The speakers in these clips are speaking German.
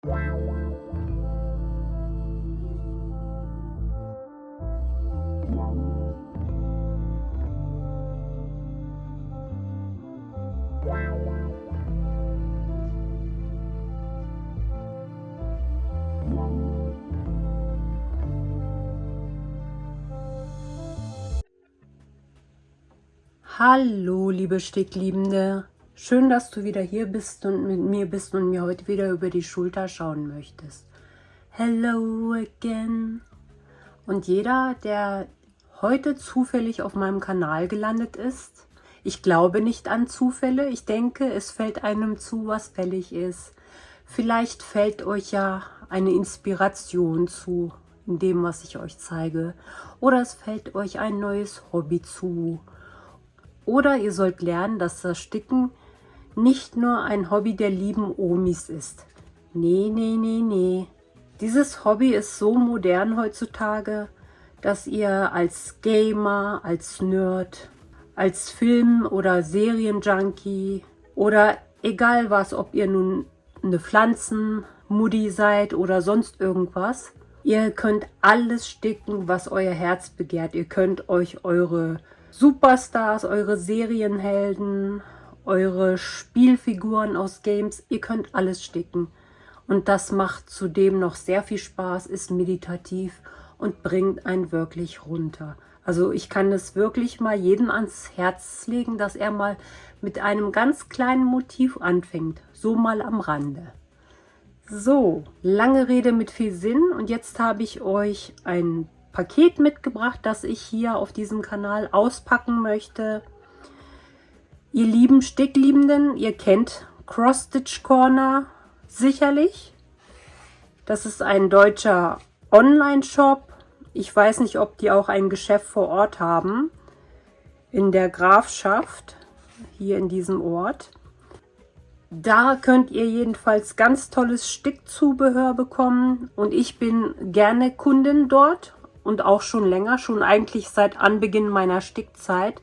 Hallo, liebe Stickliebende. Schön, dass du wieder hier bist und mit mir bist und mir heute wieder über die Schulter schauen möchtest. Hello again. Und jeder, der heute zufällig auf meinem Kanal gelandet ist, ich glaube nicht an Zufälle. Ich denke, es fällt einem zu, was fällig ist. Vielleicht fällt euch ja eine Inspiration zu in dem, was ich euch zeige. Oder es fällt euch ein neues Hobby zu. Oder ihr sollt lernen, dass das Sticken nicht nur ein Hobby der lieben Omis ist. Nee, nee, nee, nee. Dieses Hobby ist so modern heutzutage, dass ihr als Gamer, als Nerd, als Film- oder Serienjunkie oder egal was, ob ihr nun eine Pflanzenmuddi seid oder sonst irgendwas, ihr könnt alles sticken, was euer Herz begehrt. Ihr könnt euch eure Superstars, eure Serienhelden, eure Spielfiguren aus Games, ihr könnt alles sticken. Und das macht zudem noch sehr viel Spaß, ist meditativ und bringt einen wirklich runter. Also ich kann es wirklich mal jedem ans Herz legen, dass er mal mit einem ganz kleinen Motiv anfängt. So mal am Rande. So, lange Rede mit viel Sinn und jetzt habe ich euch ein Paket mitgebracht, das ich hier auf diesem Kanal auspacken möchte. Ihr lieben Stickliebenden, ihr kennt Cross Stitch Corner sicherlich. Das ist ein deutscher Online-Shop. Ich weiß nicht, ob die auch ein Geschäft vor Ort haben. In der Grafschaft, hier in diesem Ort. Da könnt ihr jedenfalls ganz tolles Stickzubehör bekommen. Und ich bin gerne Kundin dort. Und auch schon länger, schon eigentlich seit Anbeginn meiner Stickzeit.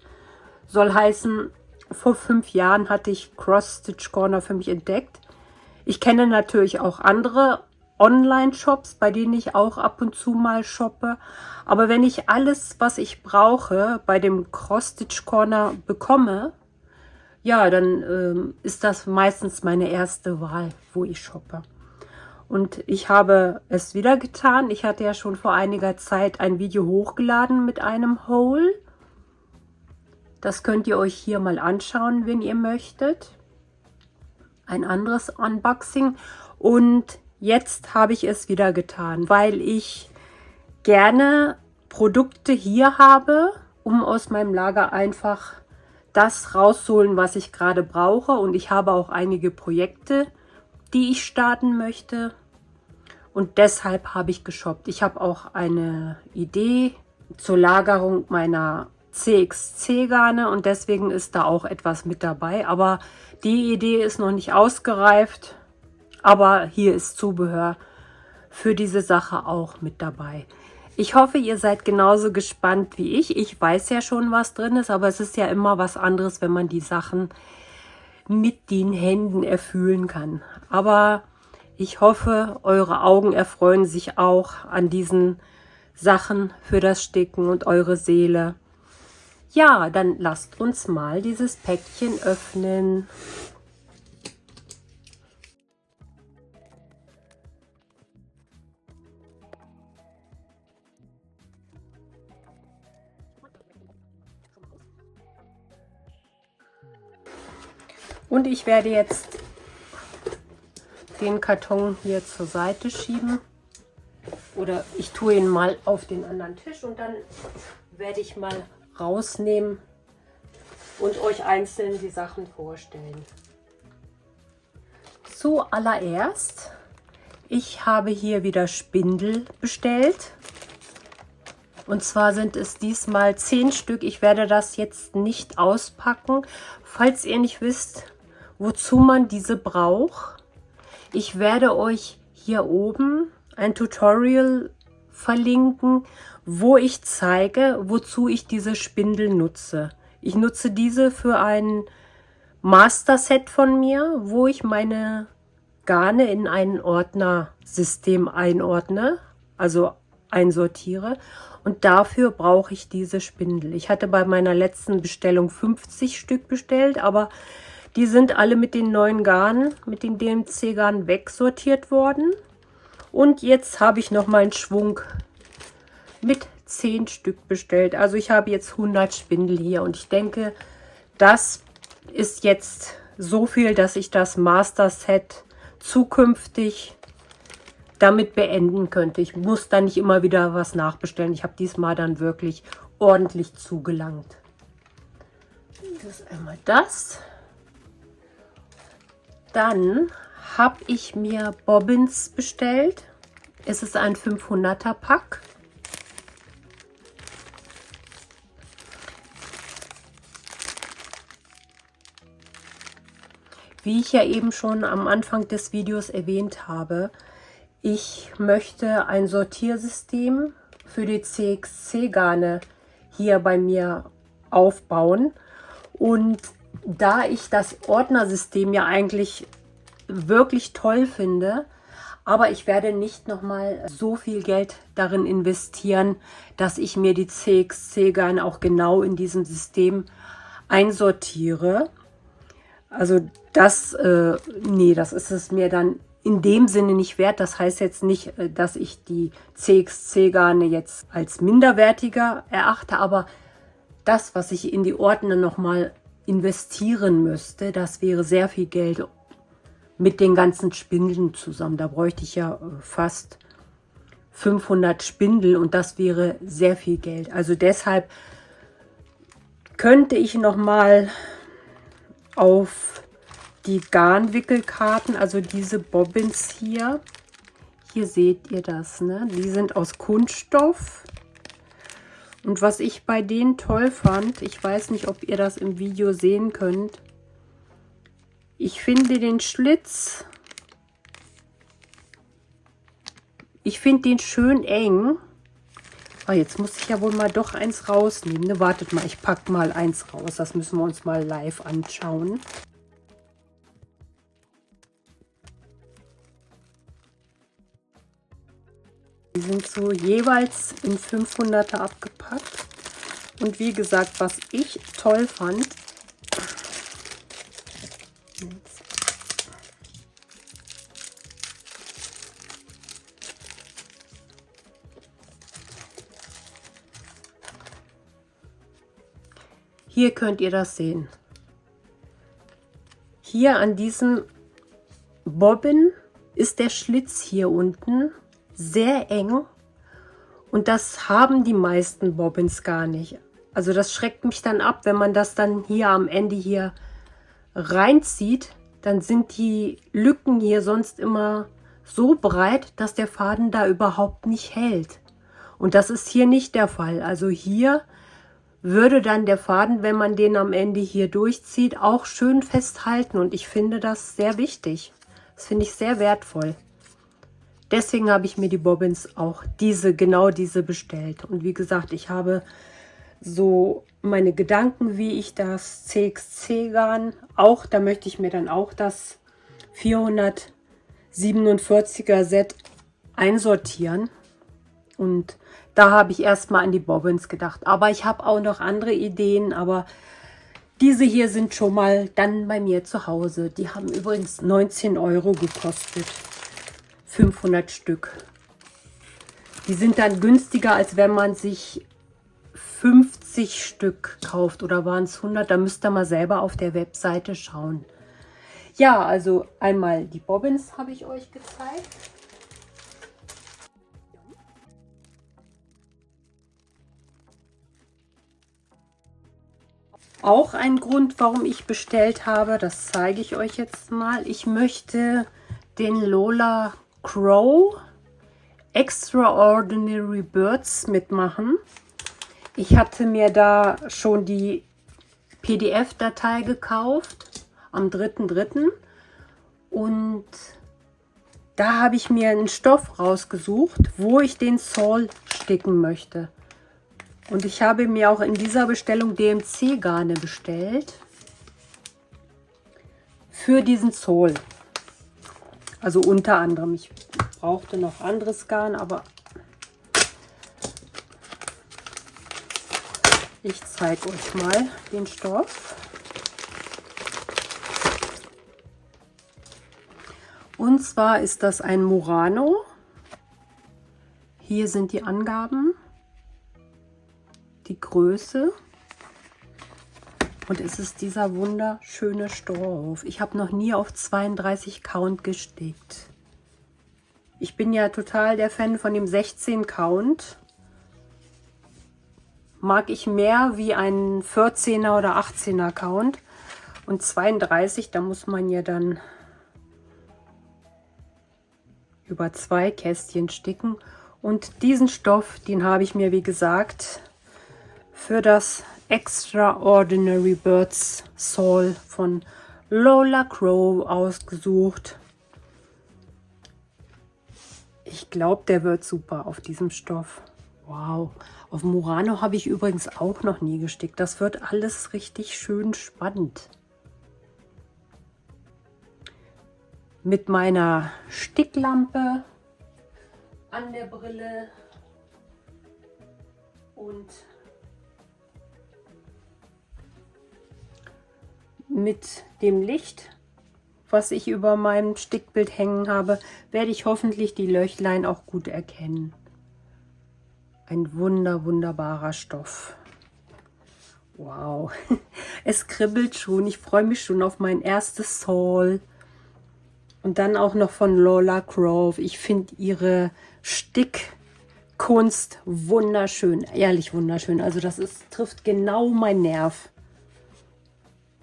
Soll heißen, vor 5 Jahren hatte ich Cross Stitch Corner für mich entdeckt. Ich kenne natürlich auch andere Online-Shops, bei denen ich auch ab und zu mal shoppe. Aber wenn ich alles, was ich brauche, bei dem Cross Stitch Corner bekomme, ja, dann ist das meistens meine erste Wahl, wo ich shoppe. Und ich habe es wieder getan. Ich hatte ja schon vor einiger Zeit ein Video hochgeladen mit einem Haul. Das könnt ihr euch hier mal anschauen, wenn ihr möchtet. Ein anderes Unboxing. Und jetzt habe ich es wieder getan, weil ich gerne Produkte hier habe, um aus meinem Lager einfach das rauszuholen, was ich gerade brauche. Und ich habe auch einige Projekte, die ich starten möchte. Und deshalb habe ich geshoppt. Ich habe auch eine Idee zur Lagerung meiner CXC-Garne und deswegen ist da auch etwas mit dabei. Aber die Idee ist noch nicht ausgereift. Aber hier ist Zubehör für diese Sache auch mit dabei. Ich hoffe, ihr seid genauso gespannt wie ich. Ich weiß ja schon, was drin ist, aber es ist ja immer was anderes, wenn man die Sachen mit den Händen erfühlen kann. Aber ich hoffe, eure Augen erfreuen sich auch an diesen Sachen für das Sticken und eure Seele. Ja, dann lasst uns mal dieses Päckchen öffnen. Und ich werde jetzt den Karton hier zur Seite schieben. Oder ich tue ihn mal auf den anderen Tisch und dann werde ich mal rausnehmen und euch einzeln die Sachen vorstellen. Zuallererst, ich habe hier wieder Spindel bestellt. Und zwar sind es diesmal 10 Stück. Ich werde das jetzt nicht auspacken. Falls ihr nicht wisst, wozu man diese braucht, ich werde euch hier oben ein Tutorial verlinken, wo ich zeige, wozu ich diese Spindel nutze. Ich nutze diese für ein Master-Set von mir, wo ich meine Garne in ein Ordnersystem einordne, also einsortiere. Und dafür brauche ich diese Spindel. Ich hatte bei meiner letzten Bestellung 50 Stück bestellt, aber die sind alle mit den neuen Garnen, mit den DMC-Garnen wegsortiert worden. Und jetzt habe ich noch mal einen Schwung mit 10 Stück bestellt. Also ich habe jetzt 100 Spindel hier und ich denke, das ist jetzt so viel, dass ich das Master Set zukünftig damit beenden könnte. Ich muss dann nicht immer wieder was nachbestellen. Ich habe diesmal dann wirklich ordentlich zugelangt. Das ist einmal das. Dann habe ich mir Bobbins bestellt. Es ist ein 500er Pack. Wie ich ja eben schon am Anfang des Videos erwähnt habe, ich möchte ein Sortiersystem für die CXC-Garne hier bei mir aufbauen. Und da ich das Ordnersystem ja eigentlich wirklich toll finde, aber ich werde nicht nochmal so viel Geld darin investieren, dass ich mir die CXC-Garne auch genau in diesem System einsortiere. Also das, nee, das ist es mir dann in dem Sinne nicht wert. Das heißt jetzt nicht, dass ich die CXC-Garne jetzt als minderwertiger erachte, aber das, was ich in die Ordner nochmal investieren müsste, das wäre sehr viel Geld mit den ganzen Spindeln zusammen. Da bräuchte ich ja fast 500 Spindel und das wäre sehr viel Geld. Also deshalb könnte ich nochmal auf die Garnwickelkarten, also diese Bobbins hier seht ihr das, ne? Die sind aus Kunststoff. Und was ich bei denen toll fand, ich weiß nicht, ob ihr das im Video sehen könnt, ich finde den Schlitz, ich finde den schön eng. Oh, jetzt muss ich ja wohl mal doch eins rausnehmen. Ne? Wartet mal, ich packe mal eins raus. Das müssen wir uns mal live anschauen. Die sind so jeweils in 500er abgepackt. Und wie gesagt, was ich toll fand, hier könnt ihr das sehen. Hier an diesem Bobbin ist der Schlitz hier unten sehr eng und das haben die meisten Bobbins gar nicht. Also das schreckt mich dann ab, wenn man das dann hier am Ende hier reinzieht, dann sind die Lücken hier sonst immer so breit, dass der Faden da überhaupt nicht hält. Und das ist hier nicht der Fall. Also hier würde dann der Faden, wenn man den am Ende hier durchzieht, auch schön festhalten. Und ich finde das sehr wichtig. Das finde ich sehr wertvoll. Deswegen habe ich mir die Bobbins auch genau diese bestellt. Und wie gesagt, ich habe so meine Gedanken, wie ich das CXC-Garn auch, da möchte ich mir dann auch das 447er Set einsortieren. Und da habe ich erstmal an die Bobbins gedacht. Aber ich habe auch noch andere Ideen, aber diese hier sind schon mal dann bei mir zu Hause. Die haben übrigens 19 € gekostet. 500 Stück. Die sind dann günstiger, als wenn man sich 50 Stück kauft. Oder waren es 100? Da müsst ihr mal selber auf der Webseite schauen. Ja, also einmal die Bobbins habe ich euch gezeigt. Auch ein Grund, warum ich bestellt habe, das zeige ich euch jetzt mal. Ich möchte den Lola Crow Extraordinary Birds mitmachen. Ich hatte mir da schon die PDF-Datei gekauft am 3.3. und da habe ich mir einen Stoff rausgesucht, wo ich den Soul sticken möchte. Und ich habe mir auch in dieser Bestellung DMC-Garne bestellt für diesen Soul. Also unter anderem. Ich brauchte noch anderes Garn, aber ich zeige euch mal den Stoff. Und zwar ist das ein Murano. Hier sind die Angaben, die Größe. Und es ist dieser wunderschöne Stoff. Ich habe noch nie auf 32 Count gestickt. Ich bin ja total der Fan von dem 16 Count. Mag ich mehr wie ein 14er oder 18er Count. Und 32, da muss man ja dann über 2 Kästchen sticken. Und diesen Stoff, den habe ich mir, wie gesagt, für das Extraordinary Birds Soul von Lola Crow ausgesucht. Ich glaube, der wird super auf diesem Stoff. Wow. Auf Murano habe ich übrigens auch noch nie gestickt. Das wird alles richtig schön spannend. Mit meiner Sticklampe an der Brille und mit dem Licht, was ich über meinem Stickbild hängen habe, werde ich hoffentlich die Löchlein auch gut erkennen. Ein wunderbarer Stoff. Wow, es kribbelt schon. Ich freue mich schon auf mein erstes Soul. Und dann auch noch von Lola Crow. Ich finde ihre Stickkunst wunderschön, ehrlich wunderschön. Also das trifft genau meinen Nerv.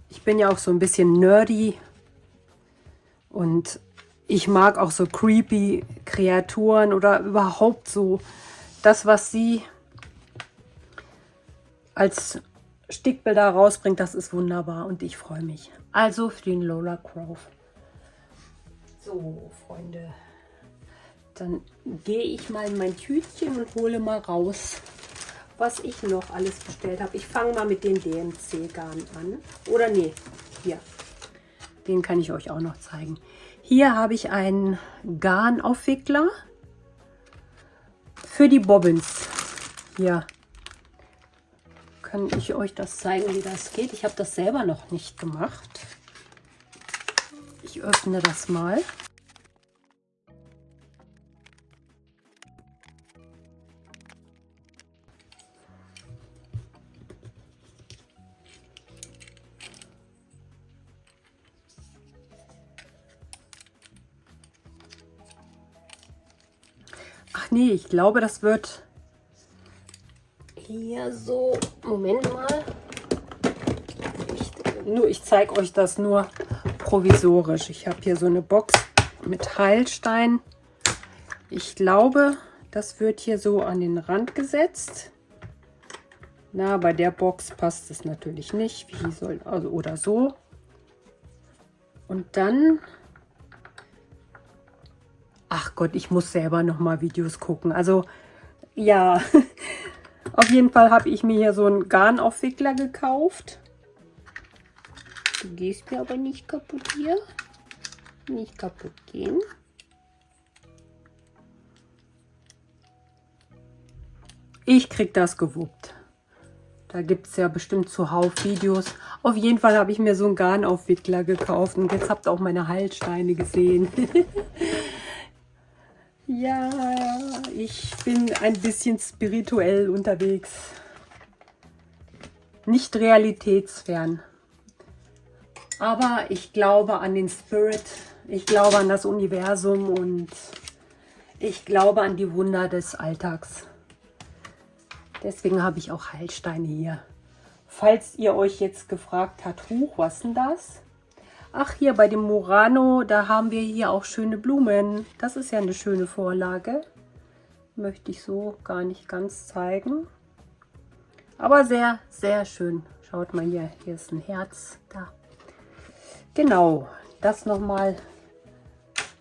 Ich bin ja auch so ein bisschen nerdy und ich mag auch so creepy Kreaturen oder überhaupt so das, was sie als Stickbilder rausbringt, das ist wunderbar und ich freue mich. Also für den Lola Crow. So, Freunde, dann gehe ich mal in mein Tütchen und hole mal raus, was ich noch alles bestellt habe. Ich fange mal mit dem DMC-Garn an. Oder nee, hier. Den kann ich euch auch noch zeigen. Hier habe ich einen Garnaufwickler für die Bobbins. Hier kann ich euch das zeigen, wie das geht. Ich habe das selber noch nicht gemacht. Ich öffne das mal. Ach nee, ich glaube, das wird hier so. Moment mal. Ich zeige euch das nur provisorisch. Ich habe hier so eine Box mit Heilstein. Ich glaube, das wird hier so an den Rand gesetzt. Na, bei der Box passt es natürlich nicht. Wie soll, also oder so. Und dann, ach Gott, ich muss selber noch mal Videos gucken. Also ja, auf jeden Fall habe ich mir hier so einen Garnaufwickler gekauft. Du gehst mir aber nicht kaputt hier. Nicht kaputt gehen. Ich krieg das gewuppt. Da gibt es ja bestimmt zuhauf Videos. Auf jeden Fall habe ich mir so einen Garnaufwickler gekauft. Und jetzt habt ihr auch meine Heilsteine gesehen. Ja, ich bin ein bisschen spirituell unterwegs. Nicht realitätsfern. Aber ich glaube an den Spirit. Ich glaube an das Universum. Und ich glaube an die Wunder des Alltags. Deswegen habe ich auch Heilsteine hier. Falls ihr euch jetzt gefragt habt, huch, was ist denn das? Ach, hier bei dem Murano, da haben wir hier auch schöne Blumen. Das ist ja eine schöne Vorlage. Möchte ich so gar nicht ganz zeigen. Aber sehr, sehr schön. Schaut mal hier, hier ist ein Herz da. Genau, das nochmal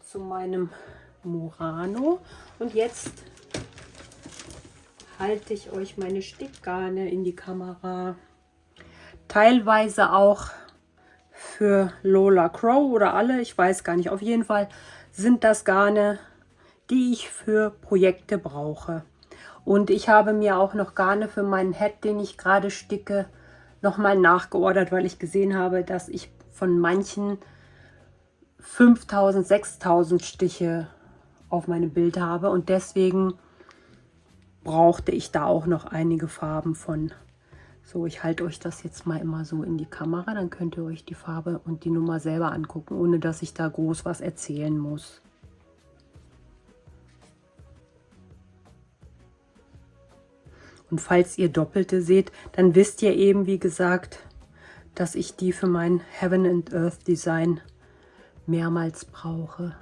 zu meinem Murano. Und jetzt halte ich euch meine Stickgarne in die Kamera. Teilweise auch für Lola Crow oder alle, ich weiß gar nicht. Auf jeden Fall sind das Garne, die ich für Projekte brauche. Und ich habe mir auch noch Garne für meinen Hat, den ich gerade sticke, nochmal nachgeordert, weil ich gesehen habe, dass ich von manchen 5000, 6000 Stiche auf meinem Bild habe. Und deswegen brauchte ich da auch noch einige Farben von. So, ich halte euch das jetzt mal immer so in die Kamera, dann könnt ihr euch die Farbe und die Nummer selber angucken, ohne dass ich da groß was erzählen muss. Und falls ihr Doppelte seht, dann wisst ihr eben, wie gesagt, dass ich die für mein Heaven and Earth Design mehrmals brauche.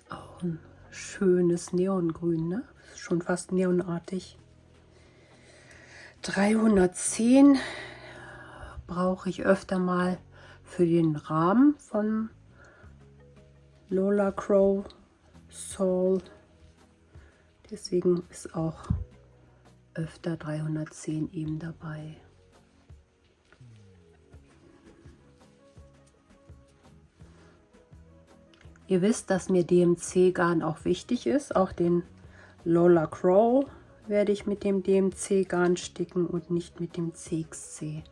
Auch ein schönes Neongrün, ne? Schon fast neonartig. 310 brauche ich öfter mal für den Rahmen von Lola Crow Soul. Deswegen ist auch öfter 310 eben dabei. Ihr wisst, dass mir DMC-Garn auch wichtig ist. Auch den Lola Crow werde ich mit dem DMC-Garn sticken und nicht mit dem CXC.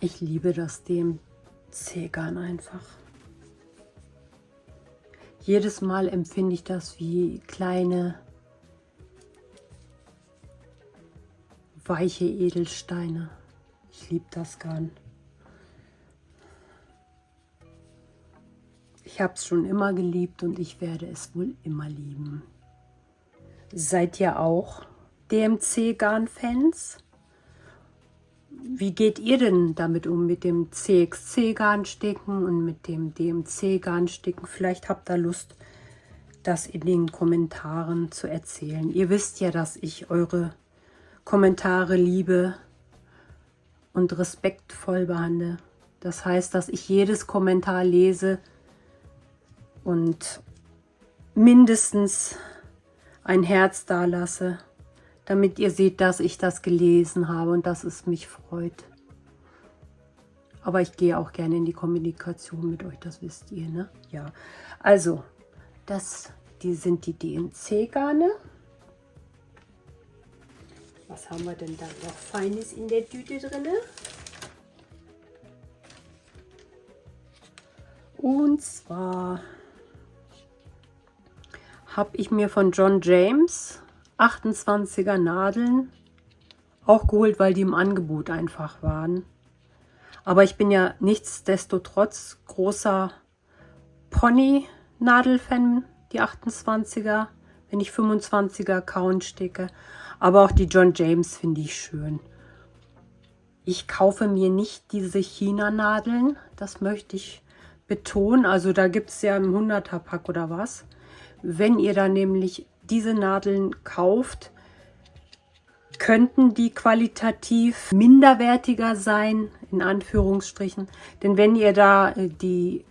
Ich liebe das DMC-Garn einfach. Jedes Mal empfinde ich das wie kleine, weiche Edelsteine. Ich liebe das Garn. Ich habe es schon immer geliebt und ich werde es wohl immer lieben. Seid ihr auch DMC-Garn-Fans? Wie geht ihr denn damit um, mit dem CXC-Garnsticken und mit dem DMC-Garnsticken? Vielleicht habt ihr Lust, das in den Kommentaren zu erzählen. Ihr wisst ja, dass ich eure Kommentare liebe und respektvoll behandle. Das heißt, dass ich jedes Kommentar lese und mindestens ein Herz dalasse, damit ihr seht, dass ich das gelesen habe und dass es mich freut. Aber ich gehe auch gerne in die Kommunikation mit euch, das wisst ihr, ne? Ja, also, die sind die DMC-Garne. Was haben wir denn da noch Feines in der Tüte drin? Und zwar habe ich mir von John James 28er Nadeln auch geholt, weil die im Angebot einfach waren. Aber ich bin ja nichtsdestotrotz großer Pony-Nadel-Fan, die 28er, wenn ich 25er kauen sticke. Aber auch die John James finde ich schön. Ich kaufe mir nicht diese China-Nadeln, das möchte ich betonen. Also da gibt es ja im 100er-Pack oder was. Wenn ihr da nämlich diese Nadeln kauft, könnten die qualitativ minderwertiger sein, in Anführungsstrichen. Denn wenn ihr da die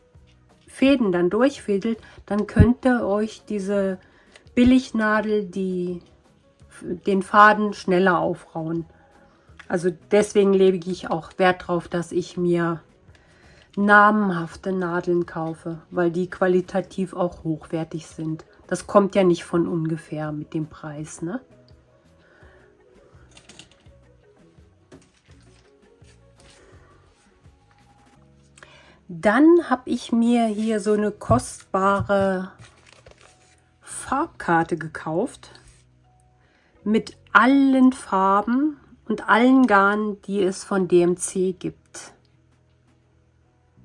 Fäden dann durchfädelt, dann könnte euch diese Billignadel den Faden schneller aufrauen. Also deswegen lege ich auch Wert darauf, dass ich mir namenhafte Nadeln kaufe, weil die qualitativ auch hochwertig sind. Das kommt ja nicht von ungefähr mit dem Preis, ne? Dann habe ich mir hier so eine kostbare Farbkarte gekauft mit allen Farben und allen Garnen, die es von DMC gibt.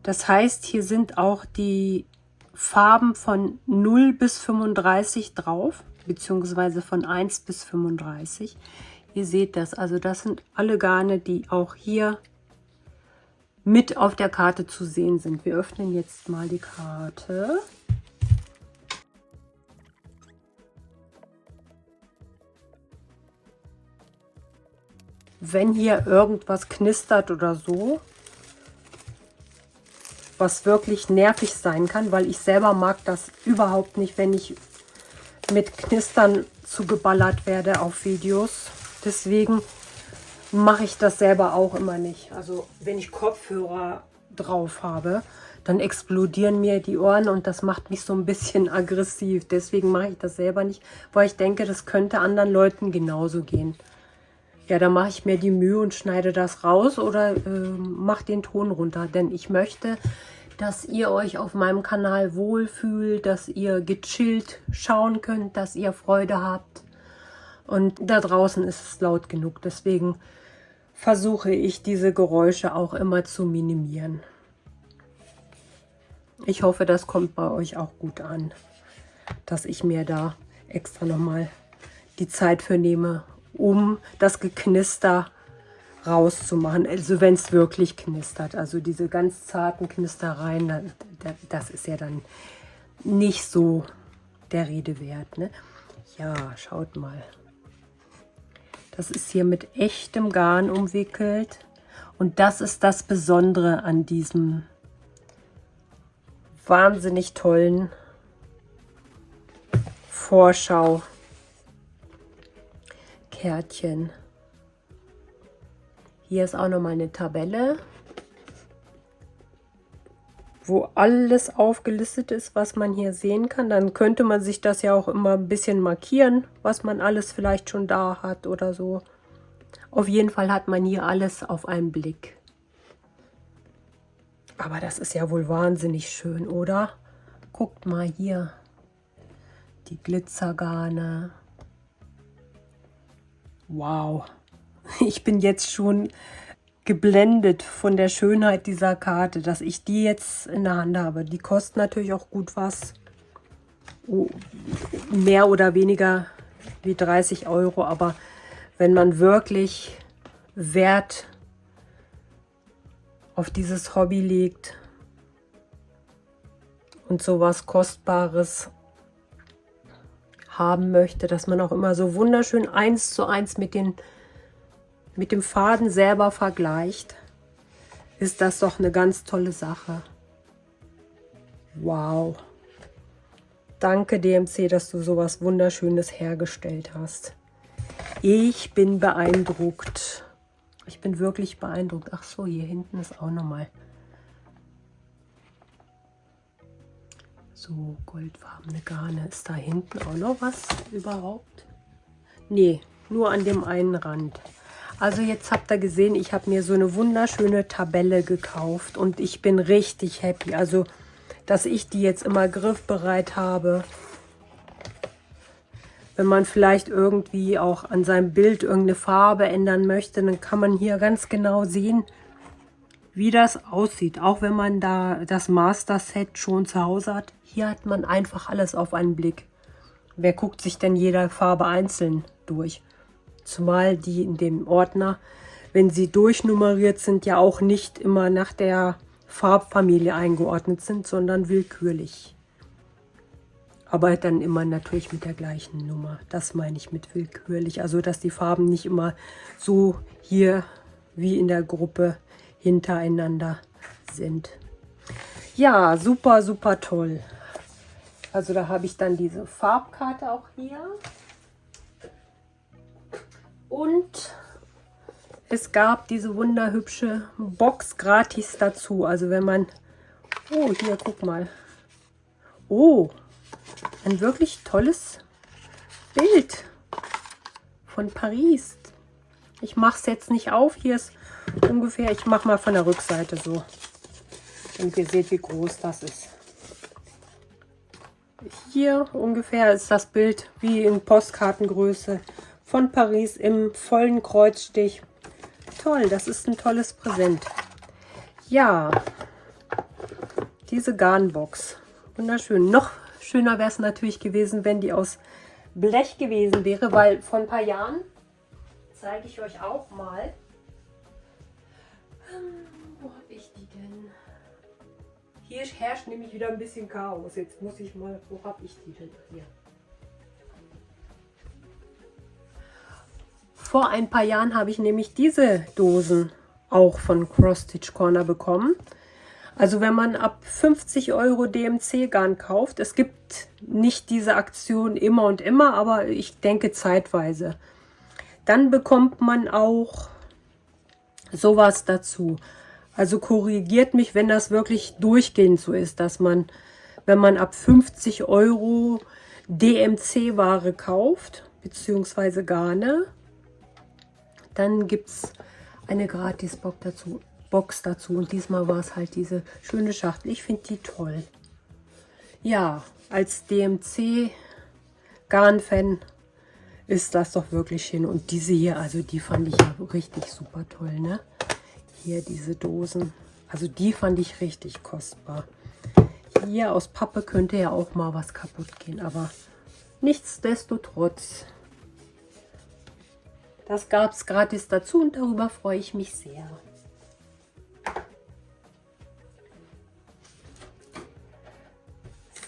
Das heißt, hier sind auch die Farben von 0 bis 35 drauf, beziehungsweise von 1 bis 35. Ihr seht das, also das sind alle Garne, die auch hier mit auf der Karte zu sehen sind. Wir öffnen jetzt mal die Karte. Wenn hier irgendwas knistert oder so, was wirklich nervig sein kann, weil ich selber mag das überhaupt nicht, wenn ich mit Knistern zugeballert werde auf Videos. Deswegen mache ich das selber auch immer nicht. Also wenn ich Kopfhörer drauf habe, dann explodieren mir die Ohren und das macht mich so ein bisschen aggressiv. Deswegen mache ich das selber nicht, weil ich denke, das könnte anderen Leuten genauso gehen. Ja, da mache ich mir die Mühe und schneide das raus oder mache den Ton runter. Denn ich möchte, dass ihr euch auf meinem Kanal wohlfühlt, dass ihr gechillt schauen könnt, dass ihr Freude habt. Und da draußen ist es laut genug. Deswegen versuche ich, diese Geräusche auch immer zu minimieren. Ich hoffe, das kommt bei euch auch gut an, dass ich mir da extra nochmal die Zeit für nehme, um das Geknister rauszumachen. Also wenn es wirklich knistert. Also diese ganz zarten Knistereien, das ist ja dann nicht so der Rede wert, ne? Ja, schaut mal. Das ist hier mit echtem Garn umwickelt. Und das ist das Besondere an diesem wahnsinnig tollen Vorschau-Kärtchen. Hier ist auch nochmal eine Tabelle, wo alles aufgelistet ist, was man hier sehen kann. Dann könnte man sich das ja auch immer ein bisschen markieren, was man alles vielleicht schon da hat oder so. Auf jeden Fall hat man hier alles auf einen Blick. Aber das ist ja wohl wahnsinnig schön, oder? Guckt mal hier. Die Glitzergarne. Wow. Ich bin jetzt schon geblendet von der Schönheit dieser Karte, dass ich die jetzt in der Hand habe. Die kosten natürlich auch gut was. Oh, mehr oder weniger wie 30 Euro. Aber wenn man wirklich Wert auf dieses Hobby legt und sowas Kostbares haben möchte, dass man auch immer so wunderschön 1:1 mit dem Faden selber vergleicht, ist das doch eine ganz tolle Sache. Wow. Danke DMC, dass du sowas Wunderschönes hergestellt hast. Ich bin beeindruckt. Ich bin wirklich beeindruckt. Ach so, hier hinten ist auch nochmal so goldfarbene Garne. Ist da hinten auch noch was überhaupt? Nee, nur an dem einen Rand. Also jetzt habt ihr gesehen, ich habe mir so eine wunderschöne Tabelle gekauft und ich bin richtig happy. Also, dass ich die jetzt immer griffbereit habe. Wenn man vielleicht irgendwie auch an seinem Bild irgendeine Farbe ändern möchte, dann kann man hier ganz genau sehen, wie das aussieht. Auch wenn man da das Master-Set schon zu Hause hat. Hier hat man einfach alles auf einen Blick. Wer guckt sich denn jede Farbe einzeln durch? Zumal die in dem Ordner, wenn sie durchnummeriert sind, ja auch nicht immer nach der Farbfamilie eingeordnet sind, sondern willkürlich. Aber dann immer natürlich mit der gleichen Nummer. Das meine ich mit willkürlich. Also, dass die Farben nicht immer so hier wie in der Gruppe hintereinander sind. Ja, super, super toll. Also da habe ich dann diese Farbkarte auch hier. Und es gab diese wunderhübsche Box gratis dazu. Also wenn man... Oh, hier, guck mal. Oh, ein wirklich tolles Bild von Paris. Ich mache es jetzt nicht auf. Hier ist ungefähr, ich mache mal von der Rückseite so. Und ihr seht, wie groß das ist. Hier ungefähr ist das Bild wie in Postkartengröße von Paris im vollen Kreuzstich. Toll, das ist ein tolles Präsent. Ja, diese Garnbox. Wunderschön. Noch schöner wäre es natürlich gewesen, wenn die aus Blech gewesen wäre, weil vor ein paar Jahren, zeige ich euch auch mal. Wo habe ich die denn? Hier herrscht nämlich wieder ein bisschen Chaos. Jetzt muss ich mal, wo habe ich die denn? Hier. Vor ein paar Jahren habe ich nämlich diese Dosen auch von Cross Stitch Corner bekommen. Also wenn man ab 50 € DMC-Garn kauft, es gibt nicht diese Aktion immer und immer, aber ich denke zeitweise, dann bekommt man auch sowas dazu. Also korrigiert mich, wenn das wirklich durchgehend so ist, dass man, wenn man ab 50 € DMC-Ware kauft, beziehungsweise Garne, dann gibt es eine Gratis-Box dazu. Und diesmal war es halt diese schöne Schachtel. Ich finde die toll. Ja, als DMC-Garn-Fan ist das doch wirklich schön. Und diese hier, also die fand ich ja richtig super toll, ne? Hier diese Dosen. Also die fand ich richtig kostbar. Hier aus Pappe könnte ja auch mal was kaputt gehen. Aber nichtsdestotrotz, das gab es gratis dazu und darüber freue ich mich sehr.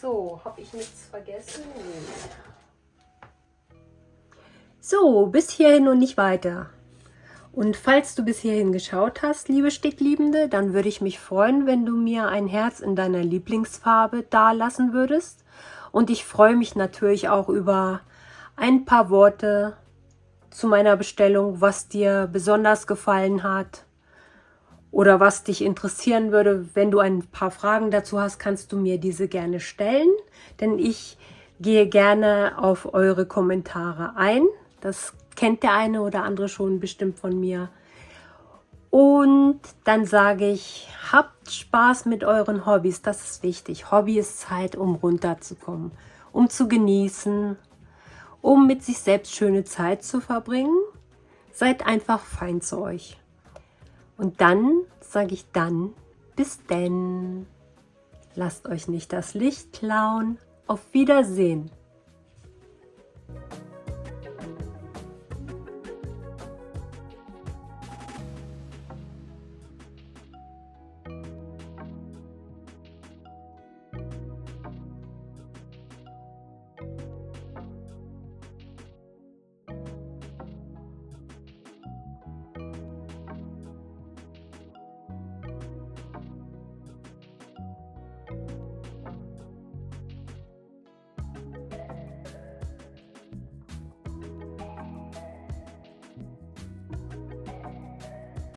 So, habe ich nichts vergessen? So, bis hierhin und nicht weiter. Und falls du bis hierhin geschaut hast, liebe Stickliebende, dann würde ich mich freuen, wenn du mir ein Herz in deiner Lieblingsfarbe dalassen würdest. Und ich freue mich natürlich auch über ein paar Worte zu meiner Bestellung, was dir besonders gefallen hat oder was dich interessieren würde. Wenn du ein paar Fragen dazu hast, kannst du mir diese gerne stellen, denn ich gehe gerne auf eure Kommentare ein. Das kennt der eine oder andere schon bestimmt von mir. Und dann sage ich, habt Spaß mit euren Hobbys, das ist wichtig. Hobby ist Zeit, um runterzukommen, um zu genießen, um mit sich selbst schöne Zeit zu verbringen. Seid einfach fein zu euch. Und dann sage ich dann, bis denn. Lasst euch nicht das Licht klauen. Auf Wiedersehen.